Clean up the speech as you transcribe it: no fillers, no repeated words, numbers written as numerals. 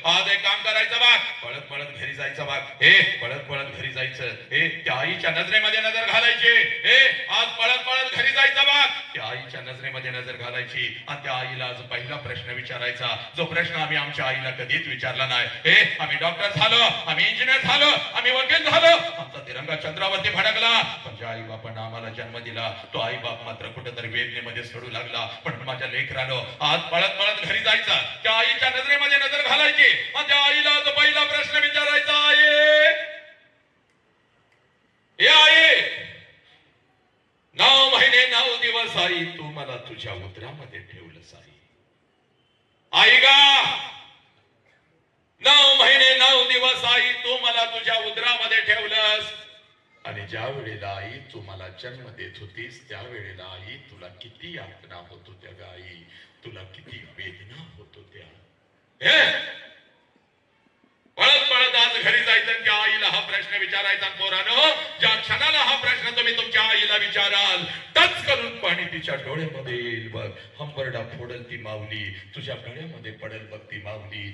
आज एक काम करायचं बघ, पळत पळत घरी जायचं बघ, हे पळत पळत घरी जायचं, हे त्या आईच्या नजरेमध्ये नजर घालायची, हे आज पळत पळत घरी जायचं बघ, त्या आईच्या नजरेमध्ये नजर घालायची आणि त्या आईला आज पहिला प्रश्न विचारायचा, जो प्रश्न आम्ही आमच्या आईला कधीच विचारला नाही. हे आम्ही डॉक्टर झालो, आम्ही इंजिनियर झालो, आम्ही वकील झालो, आमचा तिरंगा चंद्रावरती फडकला, पण ज्या आई बापानं आम्हाला जन्म दिला तो आई बाप मात्र कुठेतरी वेदनेमध्ये सडू लागला. पण माझ्या लेकरानं आज पळत पळत घरी जायचा, त्या आईच्या नजरेमध्ये नजर घालायची आणि त्या आईला जो पहिला प्रश्न विचारायचा, आई 9 महिने 9 दिवस आई तू मला तुझ्या उदरामध्ये ठेवलंस आई. आई गा 9 महिने 9 दिवस आई तू मला तुझ्या उदरामध्ये ठेवलंस आणि ज्या वेळेला आई तू मला जन्म देत होतीस त्यावेळेला आई तुला किती यातना होत होत्या ग आई, तुला किती वेदना होत होत्या. पळत पळत आज घरी जायचं त्या आईला हा प्रश्न विचारायचा. पोरानो, ज्या क्षणाला हा प्रश्न तुम्ही तुमच्या आईला विचाराल टच करून पाणी तिच्या डोळ्यामध्ये येईल बघ, हंबरडा फोडल ती माऊली, तुझ्या गळ्यामध्ये पडेल बघ ती माऊली.